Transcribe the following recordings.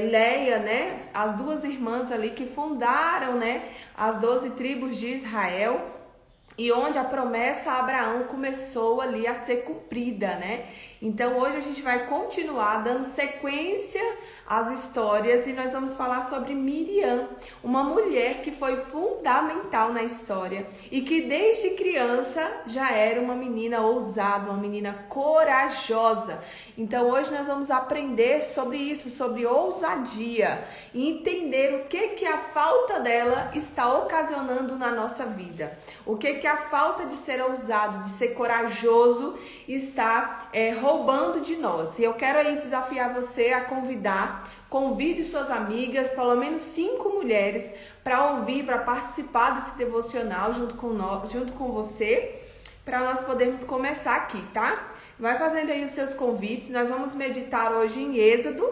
Leia, né, as duas irmãs ali que fundaram, né, as 12 tribos de Israel, e onde a promessa a Abraão começou ali a ser cumprida, né? Então hoje a gente vai continuar dando sequência às histórias e nós vamos falar sobre Miriam, uma mulher que foi fundamental na história e que desde criança já era uma menina ousada, uma menina corajosa. Então hoje nós vamos aprender sobre isso, sobre ousadia e entender o que a falta dela está ocasionando na nossa vida. O que a falta de ser ousado, de ser corajoso está roubando de nós. E eu quero aí desafiar você a convide suas amigas, pelo menos 5 mulheres, para ouvir, para participar desse devocional junto com você, para nós podermos começar aqui, tá? Vai fazendo aí os seus convites. Nós vamos meditar hoje em Êxodo.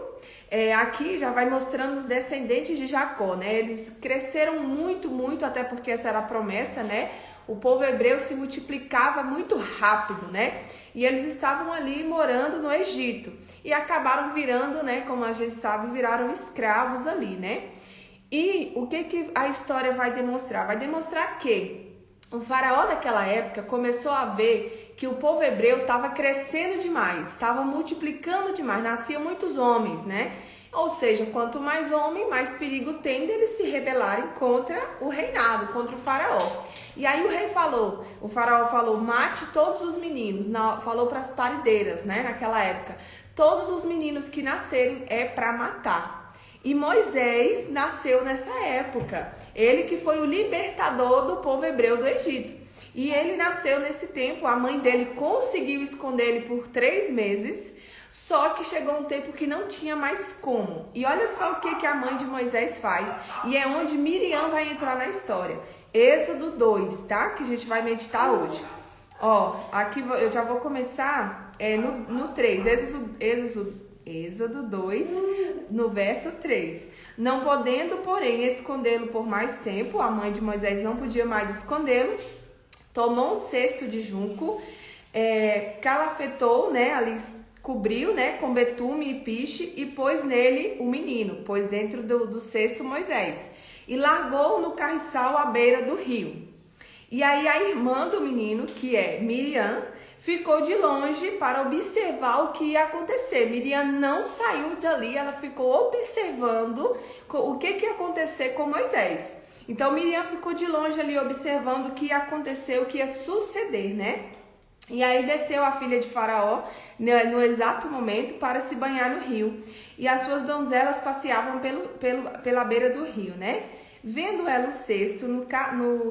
Aqui já vai mostrando os descendentes de Jacó, né? Eles cresceram muito, muito, até porque essa era a promessa, né? O povo hebreu se multiplicava muito rápido, né? E eles estavam ali morando no Egito. E acabaram virando, né? Como a gente sabe, viraram escravos ali, né? E o que a história vai demonstrar? Vai demonstrar que o faraó daquela época começou a ver que o povo hebreu estava crescendo demais, estava multiplicando demais, nasciam muitos homens, né? Ou seja, quanto mais homem, mais perigo tem deles se rebelarem contra o reinado, contra o faraó. E aí o faraó falou, mate todos os meninos, falou para as parideiras, né, naquela época, todos os meninos que nascerem é para matar. E Moisés nasceu nessa época, ele que foi o libertador do povo hebreu do Egito. E ele nasceu nesse tempo, a mãe dele conseguiu esconder ele por 3 meses, só que chegou um tempo que não tinha mais como. E olha só o que a mãe de Moisés faz, e é onde Miriam vai entrar na história. Êxodo 2, tá? Que a gente vai meditar hoje. Ó, aqui eu já vou começar no 3, Êxodo 2, no verso 3. Não podendo, porém, escondê-lo por mais tempo, a mãe de Moisés não podia mais escondê-lo, tomou um cesto de junco, calafetou, né, ali cobriu, né, com betume e piche e pôs nele o menino, pôs dentro do cesto Moisés e largou no carriçal à beira do rio. E aí a irmã do menino, que é Miriam, ficou de longe para observar o que ia acontecer. Miriam não saiu dali, ela ficou observando o que ia acontecer com Moisés. Então Miriam ficou de longe ali observando o que ia acontecer, o que ia suceder, né? E aí desceu a filha de Faraó no exato momento para se banhar no rio. E as suas donzelas passeavam pela beira do rio, né? Vendo ela o cesto no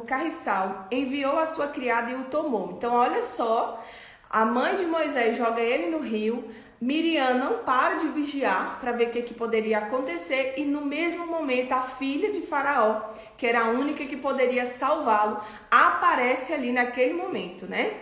carriçal, enviou a sua criada e o tomou. Então olha só, a mãe de Moisés joga ele no rio, Miriam não para de vigiar para ver o que poderia acontecer e no mesmo momento a filha de Faraó, que era a única que poderia salvá-lo, aparece ali naquele momento, né?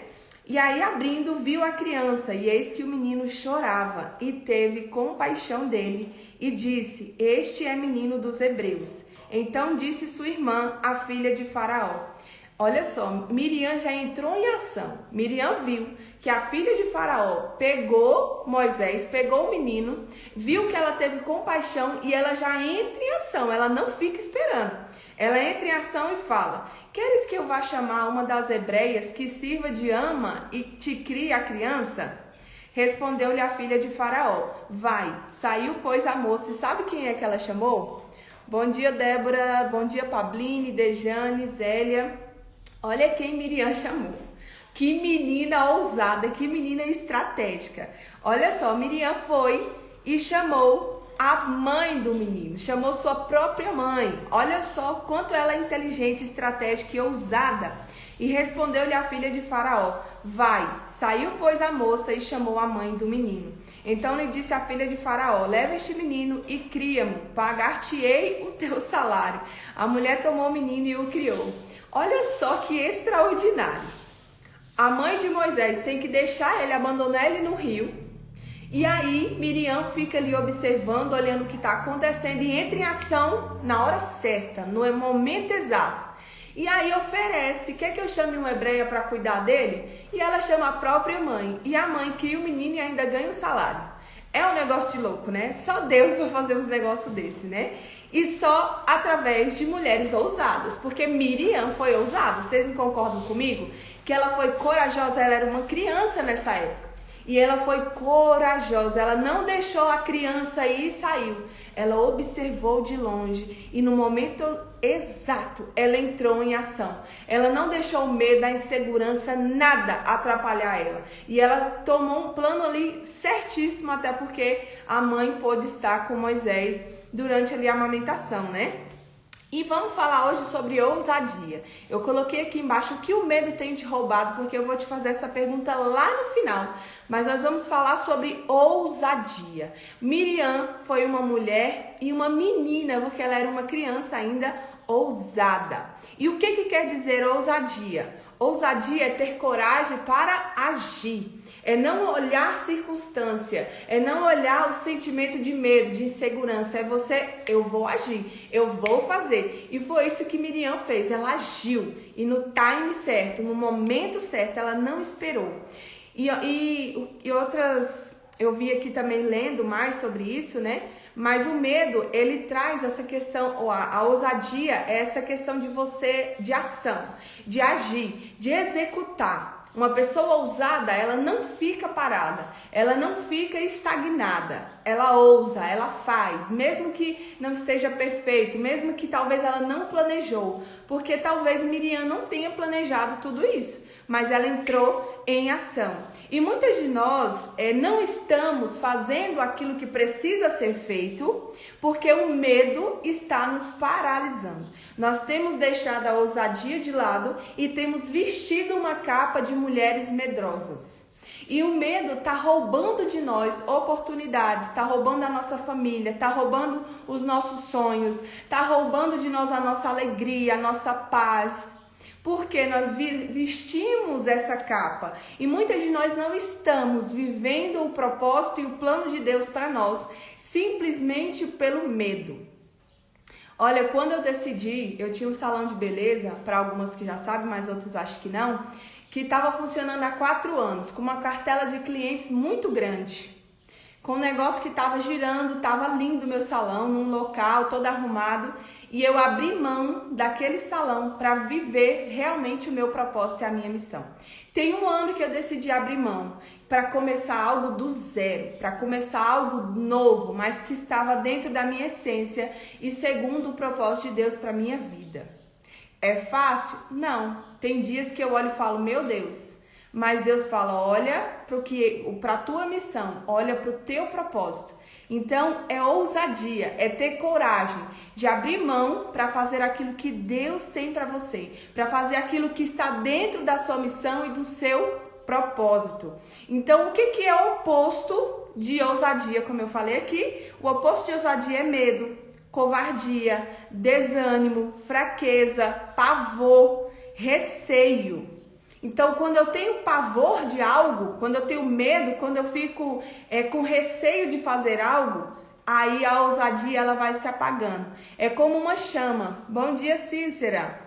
E aí abrindo viu a criança e eis que o menino chorava e teve compaixão dele e disse, este é menino dos hebreus. Então disse sua irmã, a filha de Faraó. Olha só, Miriam já entrou em ação. Miriam viu que a filha de Faraó pegou Moisés, pegou o menino, viu que ela teve compaixão e ela já entra em ação, ela não fica esperando. Ela entra em ação e fala, queres que eu vá chamar uma das hebreias que sirva de ama e te crie a criança? Respondeu-lhe a filha de Faraó, vai. Saiu, pois, a moça, e sabe quem é que ela chamou? Bom dia, Débora, bom dia, Pabline, Dejane, Zélia. Olha quem Miriam chamou. Que menina ousada, que menina estratégica. Olha só, Miriam foi e chamou a mãe do menino, chamou sua própria mãe. Olha só quanto ela é inteligente, estratégica e ousada. E respondeu-lhe a filha de Faraó, vai. Saiu, pois, a moça e chamou a mãe do menino. Então lhe disse a filha de Faraó, leva este menino e cria-mo, pagar-te-ei o teu salário. A mulher tomou o menino e o criou. Olha só que extraordinário. A mãe de Moisés tem que deixar ele, abandonar ele no rio. E aí Miriam fica ali observando, olhando o que está acontecendo e entra em ação na hora certa, no momento exato. E aí oferece, quer que eu chame uma hebreia para cuidar dele? E ela chama a própria mãe. E a mãe cria o menino e ainda ganha um salário. É um negócio de louco, né? Só Deus vai fazer uns negócios desse, né? E só através de mulheres ousadas, porque Miriam foi ousada. Vocês não concordam comigo? Que ela foi corajosa, ela era uma criança nessa época. E ela foi corajosa, ela não deixou a criança ir e saiu. Ela observou de longe e no momento exato ela entrou em ação. Ela não deixou o medo, a insegurança, nada atrapalhar ela. E ela tomou um plano ali certíssimo, até porque a mãe pôde estar com Moisés durante ali a amamentação, né? E vamos falar hoje sobre ousadia. Eu coloquei aqui embaixo o que o medo tem te roubado, porque eu vou te fazer essa pergunta lá no final. Mas nós vamos falar sobre ousadia. Miriam foi uma mulher e uma menina, porque ela era uma criança ainda ousada. E o que quer dizer ousadia? Ousadia é ter coragem para agir, é não olhar circunstância, é não olhar o sentimento de medo, de insegurança, é você, eu vou agir, eu vou fazer. E foi isso que Miriam fez, ela agiu e no time certo, no momento certo, ela não esperou. E outras, eu vi aqui também lendo mais sobre isso, né? Mas o medo, ele traz essa questão, ou a ousadia é essa questão de você, de ação, de agir, de executar. Uma pessoa ousada, ela não fica parada, ela não fica estagnada, ela ousa, ela faz, mesmo que não esteja perfeito, mesmo que talvez ela não planejou, porque talvez Miriam não tenha planejado tudo isso, mas ela entrou em ação. E muitas de nós não estamos fazendo aquilo que precisa ser feito porque o medo está nos paralisando. Nós temos deixado a ousadia de lado e temos vestido uma capa de mulheres medrosas. E o medo está roubando de nós oportunidades, está roubando a nossa família, está roubando os nossos sonhos, está roubando de nós a nossa alegria, a nossa paz. Porque nós vestimos essa capa e muitas de nós não estamos vivendo o propósito e o plano de Deus para nós, simplesmente pelo medo. Olha, quando eu decidi, eu tinha um salão de beleza, para algumas que já sabem, mas outros acho que não, que estava funcionando há 4 anos, com uma cartela de clientes muito grande. Com um negócio que estava girando, estava lindo o meu salão, num local todo arrumado. E eu abri mão daquele salão para viver realmente o meu propósito e a minha missão. Tem 1 ano que eu decidi abrir mão para começar algo do zero, para começar algo novo, mas que estava dentro da minha essência e segundo o propósito de Deus para minha vida. É fácil? Não. Tem dias que eu olho e falo, meu Deus. Mas Deus fala, olha para a tua missão, olha para o teu propósito. Então, é ousadia, é ter coragem de abrir mão para fazer aquilo que Deus tem para você, para fazer aquilo que está dentro da sua missão e do seu propósito. Então, o que é o oposto de ousadia? Como eu falei aqui, o oposto de ousadia é medo, covardia, desânimo, fraqueza, pavor, receio. Então, quando eu tenho pavor de algo, quando eu tenho medo, quando eu fico com receio de fazer algo, aí a ousadia ela vai se apagando. É como uma chama. Bom dia, Cícera.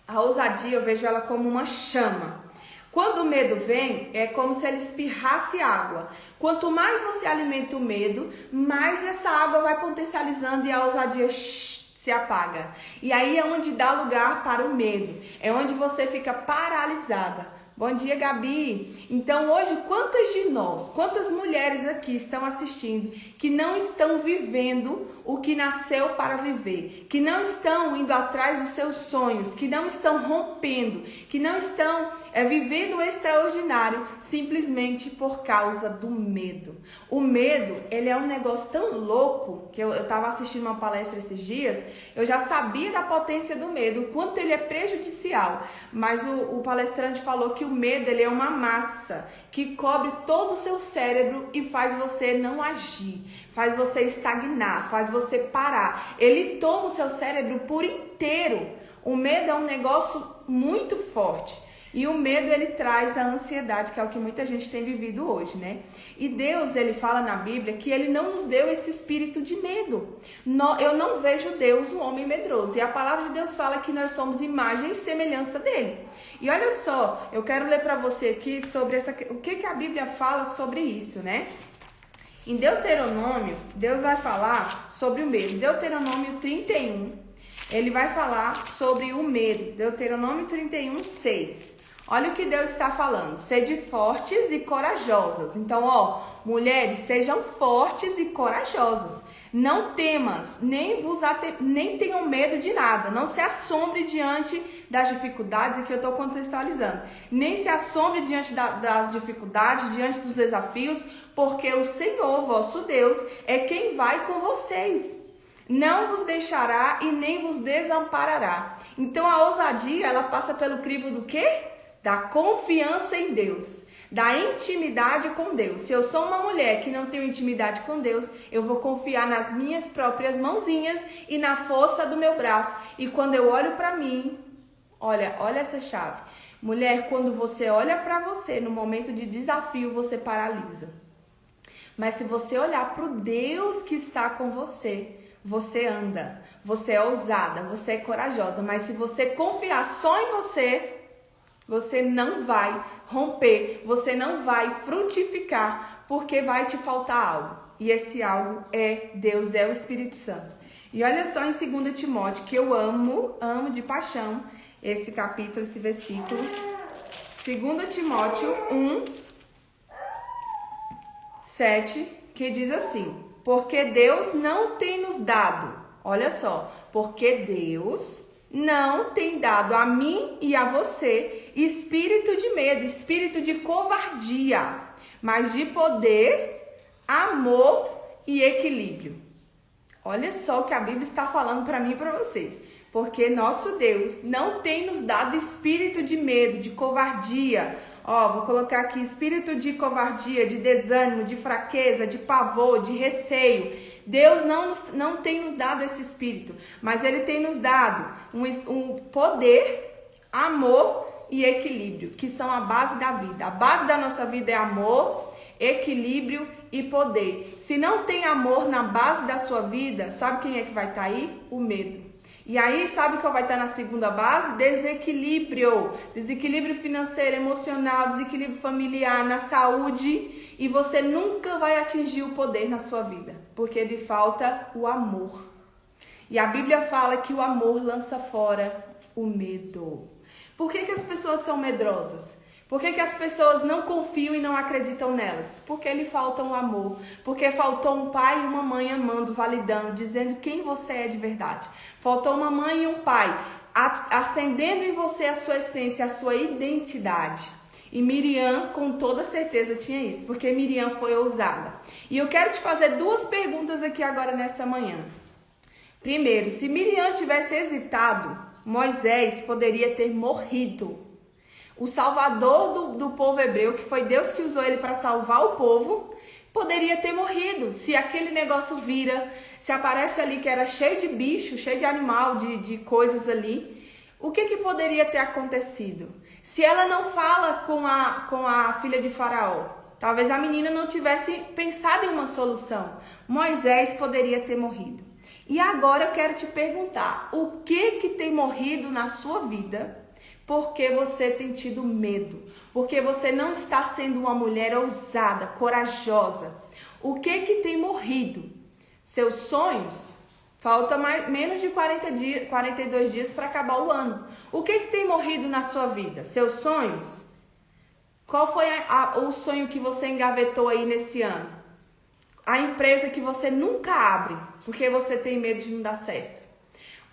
A ousadia eu vejo ela como uma chama. Quando o medo vem, é como se ele espirrasse água. Quanto mais você alimenta o medo, mais essa água vai potencializando e a ousadia se apaga. E aí é onde dá lugar para o medo. É onde você fica paralisada. Bom dia, Gabi. Então hoje, quantas de nós, quantas mulheres aqui estão assistindo que não estão vivendo o que nasceu para viver, que não estão indo atrás dos seus sonhos, que não estão rompendo, que não estão vivendo o extraordinário simplesmente por causa do medo. O medo, ele é um negócio tão louco que eu estava assistindo uma palestra esses dias, eu já sabia da potência do medo, o quanto ele é prejudicial, mas o palestrante falou que o medo ele é uma massa que cobre todo o seu cérebro e faz você não agir, faz você estagnar, faz você parar. Ele toma o seu cérebro por inteiro. O medo é um negócio muito forte. E o medo, ele traz a ansiedade, que é o que muita gente tem vivido hoje, né? E Deus, ele fala na Bíblia que ele não nos deu esse espírito de medo. Eu não vejo Deus um homem medroso. E a palavra de Deus fala que nós somos imagem e semelhança dele. E olha só, eu quero ler para você aqui sobre o que a Bíblia fala sobre isso, né? Em Deuteronômio, Deus vai falar sobre o medo. Deuteronômio 31, ele vai falar sobre o medo. Deuteronômio 31, 6. Olha o que Deus está falando. Sede fortes e corajosas. Então, ó, mulheres, sejam fortes e corajosas. Não temas, nem tenham medo de nada. Não se assombre diante das dificuldades, aqui eu estou contextualizando. Nem se assombre diante das dificuldades, diante dos desafios, porque o Senhor, vosso Deus, é quem vai com vocês. Não vos deixará e nem vos desamparará. Então a ousadia, ela passa pelo crivo do quê? Da confiança em Deus, da intimidade com Deus. Se eu sou uma mulher que não tenho intimidade com Deus, eu vou confiar nas minhas próprias mãozinhas e na força do meu braço. E quando eu olho para mim, olha essa chave. Mulher, quando você olha para você no momento de desafio, você paralisa. Mas se você olhar para o Deus que está com você, você anda, você é ousada, você é corajosa. Mas se você confiar só em você, você não vai romper, você não vai frutificar, porque vai te faltar algo. E esse algo é Deus, é o Espírito Santo. E olha só em 2 Timóteo, que eu amo de paixão, esse capítulo, esse versículo. 2 Timóteo 1, 7, que diz assim: porque Deus não tem nos dado, olha só, porque Deus não tem dado a mim e a você espírito de medo, espírito de covardia, mas de poder, amor e equilíbrio. Olha só o que a Bíblia está falando para mim e para você. Porque nosso Deus não tem nos dado espírito de medo, de covardia. Ó, vou colocar aqui espírito de covardia, de desânimo, de fraqueza, de pavor, de receio. Deus não tem nos dado esse espírito, mas Ele tem nos dado um poder, amor e equilíbrio, que são a base da vida. A base da nossa vida é amor, equilíbrio e poder. Se não tem amor na base da sua vida, sabe quem é que vai estar aí? O medo. E aí, sabe qual vai estar na segunda base? Desequilíbrio. Desequilíbrio financeiro, emocional, desequilíbrio familiar, na saúde. E você nunca vai atingir o poder na sua vida, porque lhe falta o amor. E a Bíblia fala que o amor lança fora o medo. Por que as pessoas são medrosas? Por que as pessoas não confiam e não acreditam nelas? Porque lhe falta o amor. Porque faltou um pai e uma mãe amando, validando, dizendo quem você é de verdade. Faltou uma mãe e um pai acendendo em você a sua essência, a sua identidade. E Miriam, com toda certeza, tinha isso, porque Miriam foi ousada. E eu quero te fazer duas perguntas aqui agora nessa manhã. Primeiro, se Miriam tivesse hesitado, Moisés poderia ter morrido. O salvador do povo hebreu, que foi Deus que usou ele para salvar o povo, poderia ter morrido. Se aquele negócio vira, se aparece ali que era cheio de bicho, cheio de animal, de coisas ali, o que poderia ter acontecido? Se ela não fala com a filha de Faraó, talvez a menina não tivesse pensado em uma solução. Moisés poderia ter morrido. E agora eu quero te perguntar, o que tem morrido na sua vida porque você tem tido medo? Porque você não está sendo uma mulher ousada, corajosa? O que tem morrido? Seus sonhos? Falta menos de 42 dias para acabar o ano. O que tem morrido na sua vida? Seus sonhos? Qual foi o sonho que você engavetou aí nesse ano? A empresa que você nunca abre, porque você tem medo de não dar certo.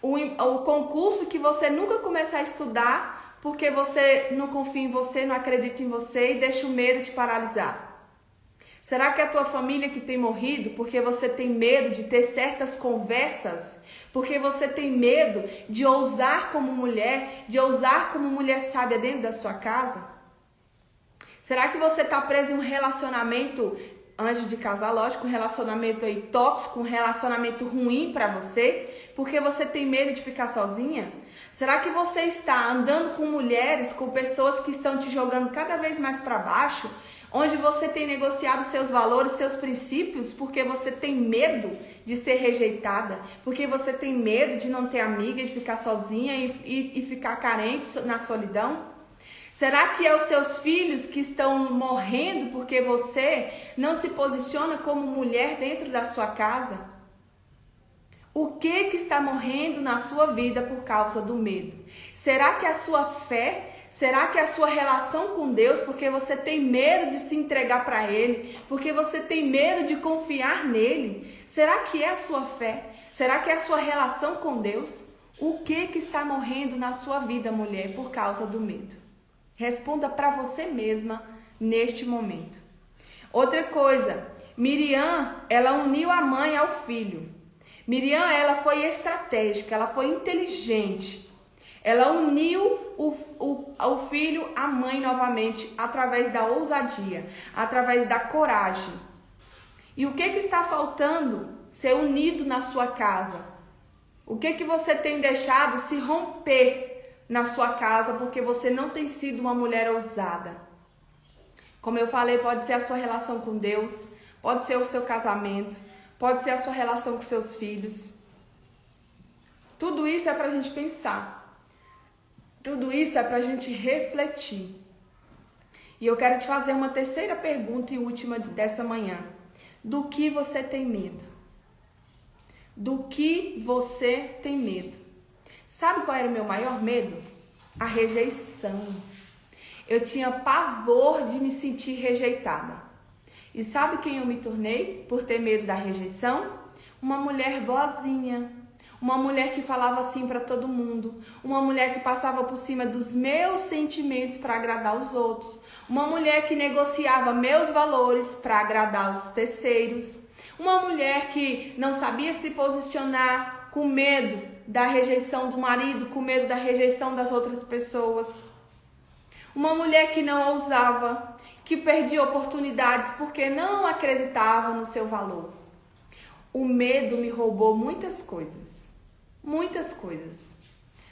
O concurso que você nunca começa a estudar, porque você não confia em você, não acredita em você e deixa o medo te paralisar. Será que é a tua família que tem morrido porque você tem medo de ter certas conversas? Porque você tem medo de ousar como mulher, de ousar como mulher sábia dentro da sua casa? Será que você está preso em um relacionamento, antes de casar, lógico, um relacionamento aí tóxico, um relacionamento ruim para você, porque você tem medo de ficar sozinha? Será que você está andando com mulheres, com pessoas que estão te jogando cada vez mais para baixo, onde você tem negociado seus valores, seus princípios, porque você tem medo de ser rejeitada, porque você tem medo de não ter amiga, de ficar sozinha e ficar carente na solidão? Será que é os seus filhos que estão morrendo porque você não se posiciona como mulher dentro da sua casa? O que está morrendo na sua vida por causa do medo? Será que é a sua fé? Será que é a sua relação com Deus, porque você tem medo de se entregar para Ele? Porque você tem medo de confiar nele? Será que é a sua fé? Será que é a sua relação com Deus? O que está morrendo na sua vida, mulher, por causa do medo? Responda para você mesma neste momento. Outra coisa, Miriam, ela uniu a mãe ao filho. Miriam, ela foi estratégica, ela foi inteligente. Ela uniu o filho à mãe novamente através da ousadia, através da coragem. E o que está faltando ser unido na sua casa? O que você tem deixado se romper na sua casa porque você não tem sido uma mulher ousada? Como eu falei, pode ser a sua relação com Deus, pode ser o seu casamento, pode ser a sua relação com seus filhos. Tudo isso é para a gente pensar. Tudo isso é para a gente refletir. E eu quero te fazer uma terceira pergunta e última dessa manhã. Do que você tem medo? Do que você tem medo? Sabe qual era o meu maior medo? A rejeição. Eu tinha pavor de me sentir rejeitada. E sabe quem eu me tornei por ter medo da rejeição? Uma mulher boazinha, uma mulher que falava assim para todo mundo, uma mulher que passava por cima dos meus sentimentos para agradar os outros, uma mulher que negociava meus valores para agradar os terceiros, uma mulher que não sabia se posicionar com medo da rejeição do marido, com medo da rejeição das outras pessoas, uma mulher que não ousava, que perdia oportunidades porque não acreditava no seu valor. O medo me roubou muitas coisas,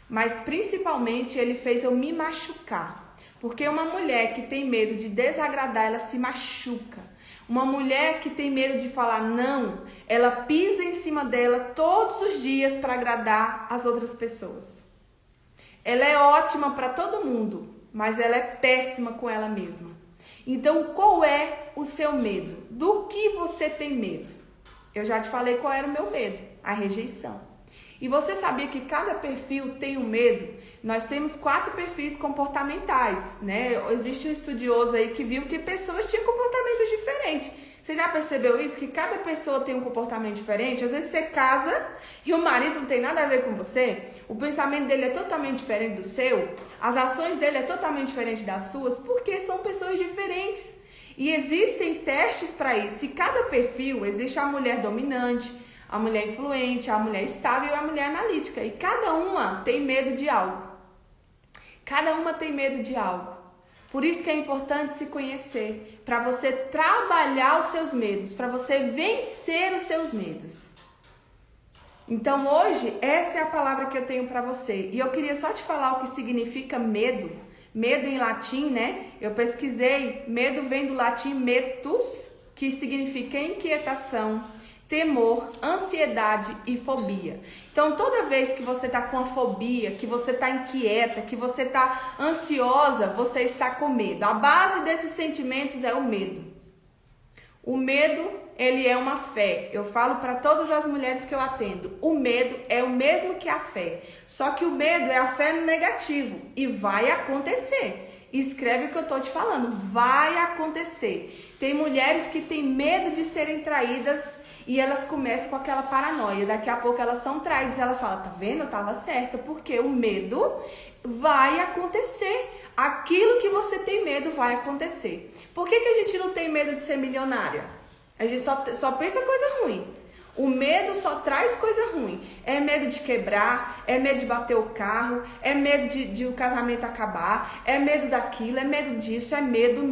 mas principalmente ele fez eu me machucar, porque uma mulher que tem medo de desagradar, ela se machuca. Uma mulher que tem medo de falar não, ela pisa em cima dela todos os dias para agradar as outras pessoas. Ela é ótima para todo mundo, mas ela é péssima com ela mesma. Então, qual é o seu medo? Do que você tem medo? Eu já te falei qual era o meu medo, a rejeição. E você sabia que cada perfil tem um medo? Nós temos 4 perfis comportamentais, né? Existe um estudioso aí que viu que pessoas tinham comportamentos diferentes. Você já percebeu isso? Que cada pessoa tem um comportamento diferente? Às vezes você casa e o marido não tem nada a ver com você, o pensamento dele é totalmente diferente do seu, as ações dele é totalmente diferente das suas, porque são pessoas diferentes. E existem testes para isso. E cada perfil, existe a mulher dominante, a mulher influente, a mulher estável e a mulher analítica. E cada uma tem medo de algo. Cada uma tem medo de algo. Por isso que é importante se conhecer, para você trabalhar os seus medos, para você vencer os seus medos. Então hoje, essa é a palavra que eu tenho para você. E eu queria só te falar o que significa medo. Medo em latim, né? Eu pesquisei, medo vem do latim metus, que significa inquietação, temor, ansiedade e fobia. Então, toda vez que você está com a fobia, que você está inquieta, que você está ansiosa, você está com medo. A base desses sentimentos é o medo. O medo, ele é uma fé. Eu falo para todas as mulheres que eu atendo, o medo é o mesmo que a fé. Só que o medo é a fé no negativo e vai acontecer. Escreve o que eu tô te falando, vai acontecer. Tem mulheres que têm medo de serem traídas e elas começam com aquela paranoia. Daqui a pouco elas são traídas e ela fala, tá vendo? Eu tava certa, porque o medo vai acontecer. Aquilo que você tem medo vai acontecer. Por que a gente não tem medo de ser milionária? A gente só pensa coisa ruim. O medo só traz coisa ruim. É medo de quebrar, é medo de bater o carro, é medo de o casamento acabar, é medo daquilo, é medo disso, é medo.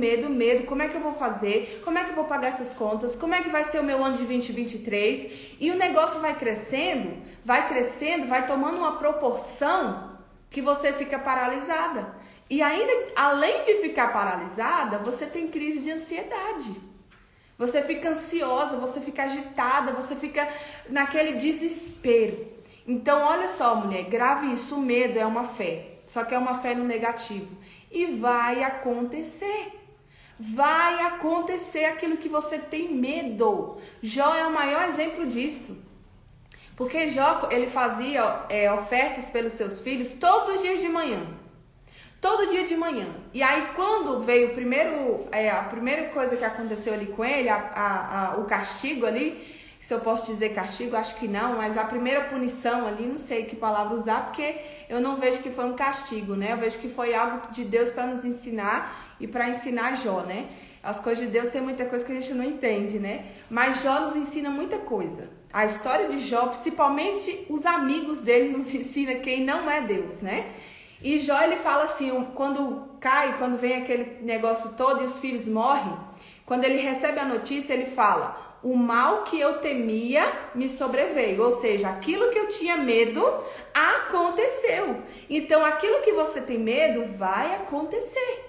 Como é que eu vou fazer? Como é que eu vou pagar essas contas? Como é que vai ser o meu ano de 2023? E o negócio vai crescendo, vai tomando uma proporção que você fica paralisada. E ainda, além de ficar paralisada, você tem crise de ansiedade. Você fica ansiosa, você fica agitada, você fica naquele desespero. Então, olha só, mulher, grave isso. O medo é uma fé, só que é uma fé no negativo. e vai acontecer. Vai acontecer aquilo que você tem medo. Jó é o maior exemplo disso. Porque Jó, ele fazia ofertas pelos seus filhos todos os dias de manhã. Todo dia de manhã. E aí quando veio a primeira coisa que aconteceu ali com ele, o castigo ali, se eu posso dizer castigo, acho que não, mas a primeira punição ali, não sei que palavra usar, porque eu não vejo que foi um castigo, né? Eu vejo que foi algo de Deus para nos ensinar e para ensinar Jó, né? As coisas de Deus tem muita coisa que a gente não entende, né? Mas Jó nos ensina muita coisa. A história de Jó, principalmente os amigos dele, nos ensina quem não é Deus, né? E Jó, ele fala assim, quando vem aquele negócio todo e os filhos morrem, quando ele recebe a notícia, ele fala: o mal que eu temia me sobreveio. Ou seja, aquilo que eu tinha medo aconteceu. Então, aquilo que você tem medo vai acontecer.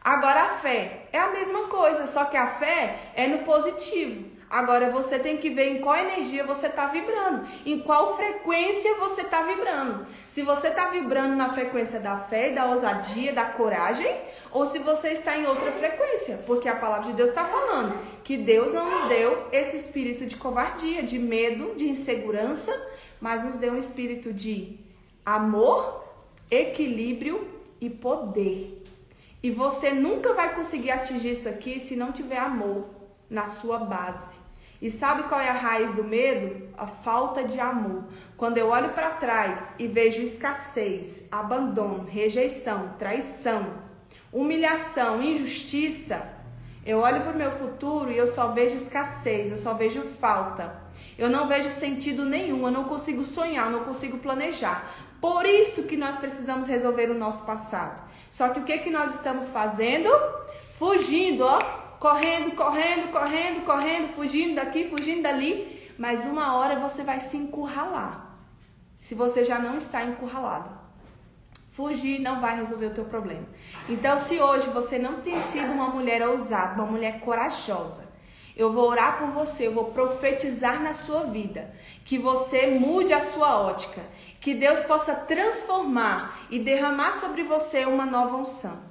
Agora, a fé é a mesma coisa, só que a fé é no positivo. Agora, você tem que ver em qual energia você está vibrando, em qual frequência você está vibrando. Se você está vibrando na frequência da fé, da ousadia, da coragem, ou se você está em outra frequência, porque a palavra de Deus está falando que Deus não nos deu esse espírito de covardia, de medo, de insegurança, mas nos deu um espírito de amor, equilíbrio e poder. E você nunca vai conseguir atingir isso aqui se não tiver amor na sua base. E sabe qual é a raiz do medo? A falta de amor. Quando eu olho para trás e vejo escassez, abandono, rejeição, traição, humilhação, injustiça, eu olho para o meu futuro e eu só vejo escassez, eu só vejo falta. Eu não vejo sentido nenhum, eu não consigo sonhar, eu não consigo planejar. Por isso que nós precisamos resolver o nosso passado. Só que o que nós estamos fazendo? Fugindo, correndo, fugindo daqui, fugindo dali. Mas uma hora você vai se encurralar. Se você já não está encurralado. Fugir não vai resolver o teu problema. Então, se hoje você não tem sido uma mulher ousada, uma mulher corajosa, eu vou orar por você, eu vou profetizar na sua vida, que você mude a sua ótica, que Deus possa transformar e derramar sobre você uma nova unção.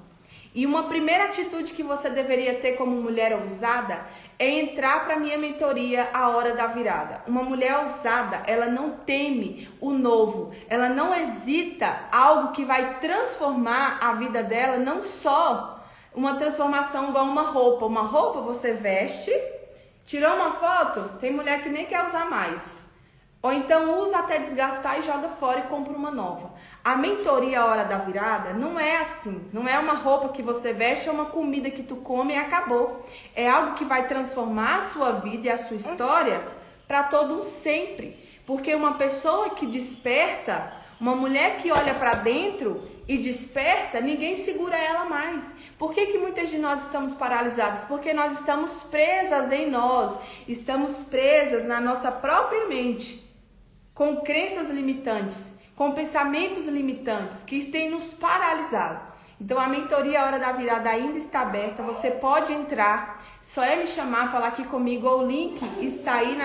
E uma primeira atitude que você deveria ter como mulher ousada é entrar para a minha mentoria A Hora da Virada. Uma mulher ousada, ela não teme o novo, ela não hesita algo que vai transformar a vida dela, não só uma transformação igual uma roupa. Uma roupa você veste, tirou uma foto, tem mulher que nem quer usar mais. Ou então usa até desgastar e joga fora e compra uma nova. A mentoria A Hora da Virada não é assim. Não é uma roupa que você veste ou uma comida que tu come e acabou. É algo que vai transformar a sua vida e a sua história para todo um sempre. Porque uma pessoa que desperta, uma mulher que olha para dentro e desperta, ninguém segura ela mais. Por que muitas de nós estamos paralisadas? Porque nós estamos presas em nós. Estamos presas na nossa própria mente, com crenças limitantes, com pensamentos limitantes que têm nos paralisado. Então a mentoria A Hora da Virada ainda está aberta, você pode entrar, só é me chamar, falar aqui comigo, ou o link está aí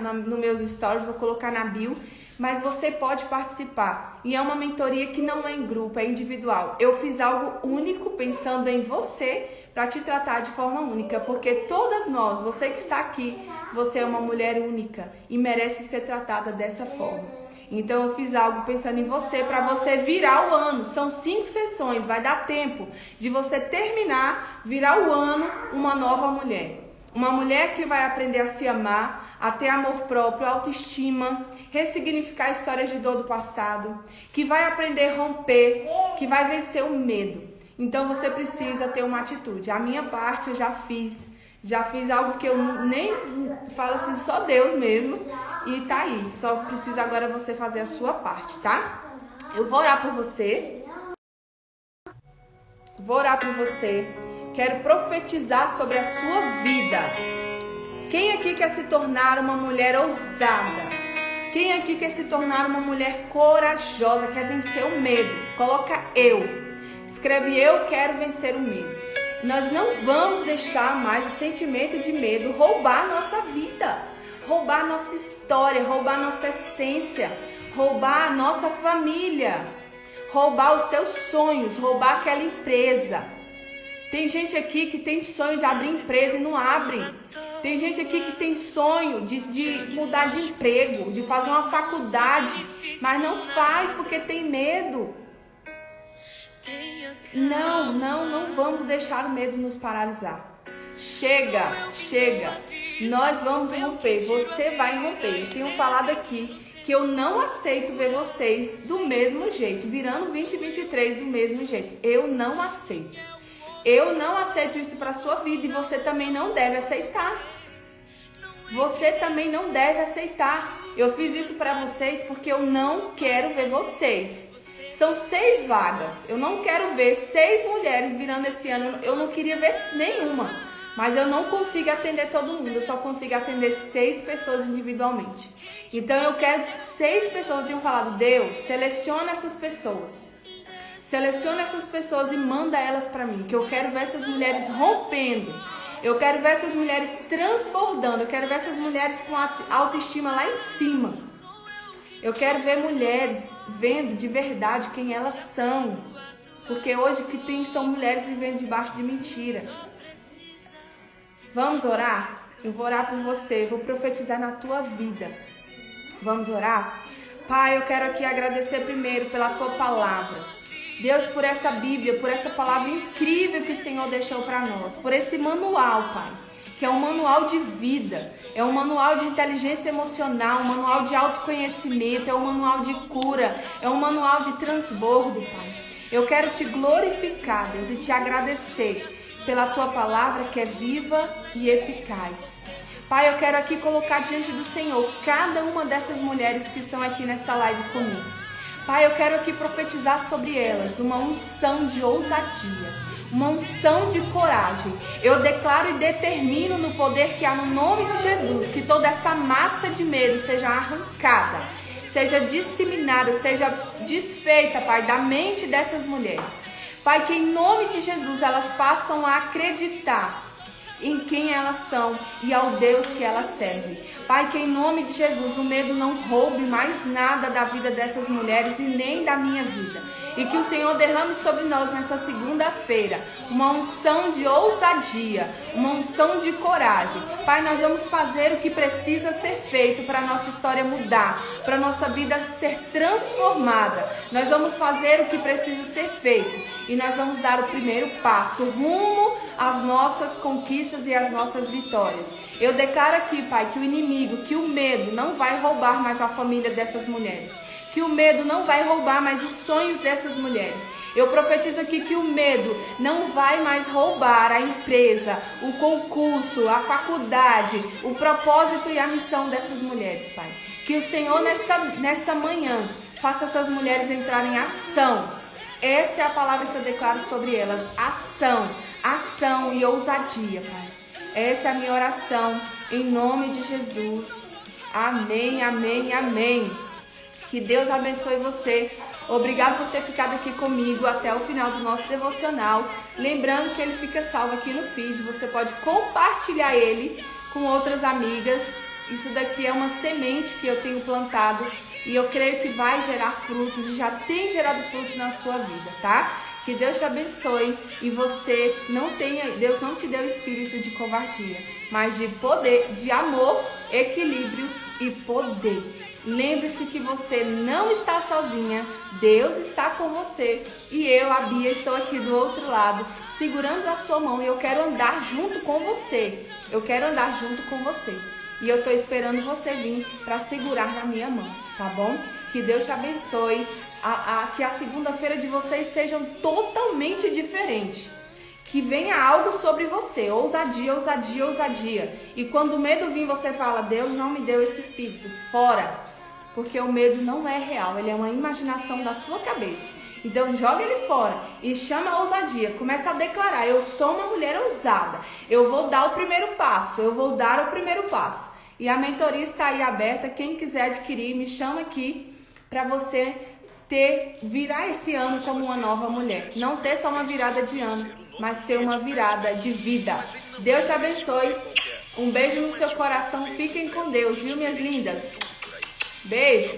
no meus stories, vou colocar na bio, mas você pode participar. E é uma mentoria que não é em grupo, é individual. Eu fiz algo único pensando em você para te tratar de forma única, porque todas nós, você que está aqui, você é uma mulher única e merece ser tratada dessa forma. Então eu fiz algo pensando em você para você virar o ano. São 5 sessões, vai dar tempo de você terminar, virar o ano uma nova mulher. Uma mulher que vai aprender a se amar, a ter amor próprio, autoestima, ressignificar histórias de dor do passado, que vai aprender a romper, que vai vencer o medo. Então você precisa ter uma atitude. A minha parte eu já fiz algo que eu nem falo assim, só Deus mesmo, e tá aí. Só precisa agora você fazer a sua parte, tá? Eu vou orar por você. Quero profetizar sobre a sua vida. Quem aqui quer se tornar uma mulher ousada? Quem aqui quer se tornar uma mulher corajosa, quer vencer o medo? Coloca eu. Escreve eu quero vencer o medo. Nós não vamos deixar mais o sentimento de medo roubar a nossa vida, roubar a nossa história, roubar a nossa essência, roubar a nossa família, roubar os seus sonhos, roubar aquela empresa. Tem gente aqui que tem sonho de abrir empresa e não abre. Tem gente aqui que tem sonho de mudar de emprego, de fazer uma faculdade, mas não faz porque tem medo. Não vamos deixar o medo nos paralisar. Chega. Nós vamos romper, você vai romper. Eu tenho falado aqui que eu não aceito ver vocês do mesmo jeito, virando 2023 do mesmo jeito. Eu não aceito. Eu não aceito isso para sua vida e você também não deve aceitar. Você também não deve aceitar. Eu fiz isso para vocês porque eu não quero ver vocês. São 6 vagas. Eu não quero ver 6 mulheres virando esse ano. Eu não queria ver nenhuma. Mas eu não consigo atender todo mundo. Eu só consigo atender 6 pessoas individualmente. Então eu quero 6 pessoas. Eu tenho falado, Deus, seleciona essas pessoas. Seleciona essas pessoas e manda elas para mim. Que eu quero ver essas mulheres rompendo. Eu quero ver essas mulheres transbordando. Eu quero ver essas mulheres com autoestima lá em cima. Eu quero ver mulheres vendo de verdade quem elas são. Porque hoje o que tem são mulheres vivendo debaixo de mentira. Vamos orar? Eu vou orar por você, vou profetizar na tua vida. Vamos orar? Pai, eu quero aqui agradecer primeiro pela tua palavra. Deus, por essa Bíblia, por essa palavra incrível que o Senhor deixou para nós. Por esse manual, Pai, que é um manual de vida, é um manual de inteligência emocional, um manual de autoconhecimento, é um manual de cura, é um manual de transbordo, Pai. Eu quero te glorificar, Deus, e te agradecer pela tua palavra que é viva e eficaz. Pai, eu quero aqui colocar diante do Senhor cada uma dessas mulheres que estão aqui nessa live comigo. Pai, eu quero aqui profetizar sobre elas uma unção de ousadia, uma unção de coragem. Eu declaro e determino no poder que há no nome de Jesus que toda essa massa de medo seja arrancada, seja disseminada, seja desfeita, Pai, da mente dessas mulheres. Pai, que em nome de Jesus elas passam a acreditar em quem elas são e ao Deus que elas servem. Pai, que em nome de Jesus o medo não roube mais nada da vida dessas mulheres e nem da minha vida. E que o Senhor derrame sobre nós nessa segunda-feira uma unção de ousadia, uma unção de coragem. Pai, nós vamos fazer o que precisa ser feito para a nossa história mudar, para a nossa vida ser transformada. Nós vamos fazer o que precisa ser feito e nós vamos dar o primeiro passo rumo às nossas conquistas e às nossas vitórias. Eu declaro aqui, Pai, que o inimigo, que o medo não vai roubar mais a família dessas mulheres. Que o medo não vai roubar mais os sonhos dessas mulheres. Eu profetizo aqui que o medo não vai mais roubar a empresa, o concurso, a faculdade, o propósito e a missão dessas mulheres, Pai. Que o Senhor nessa manhã faça essas mulheres entrarem em ação. Essa é a palavra que eu declaro sobre elas. Ação e ousadia, Pai. Essa é a minha oração em nome de Jesus. Amém, amém, amém. Que Deus abençoe você. Obrigado por ter ficado aqui comigo até o final do nosso devocional. Lembrando que ele fica salvo aqui no feed. Você pode compartilhar ele com outras amigas. Isso daqui é uma semente que eu tenho plantado e eu creio que vai gerar frutos e já tem gerado frutos na sua vida, tá? Que Deus te abençoe e você Deus não te deu espírito de covardia, mas de poder, de amor, equilíbrio e poder. Lembre-se que você não está sozinha, Deus está com você e eu, a Bia, estou aqui do outro lado, segurando a sua mão e eu quero andar junto com você. E eu estou esperando você vir para segurar na minha mão, tá bom? Que Deus te abençoe, que a segunda-feira de vocês sejam totalmente diferente. Que venha algo sobre você, ousadia, ousadia, ousadia. E quando o medo vir, você fala, Deus não me deu esse espírito, fora. Porque o medo não é real, ele é uma imaginação da sua cabeça. Então joga ele fora e chama a ousadia, começa a declarar, eu sou uma mulher ousada, eu vou dar o primeiro passo, E a mentoria está aí aberta, quem quiser adquirir, me chama aqui para você virar esse ano como uma nova mulher. Não ter só uma virada de ano, mas ter uma virada de vida. Deus te abençoe. Um beijo no seu coração. Fiquem com Deus, viu, minhas lindas? Beijo.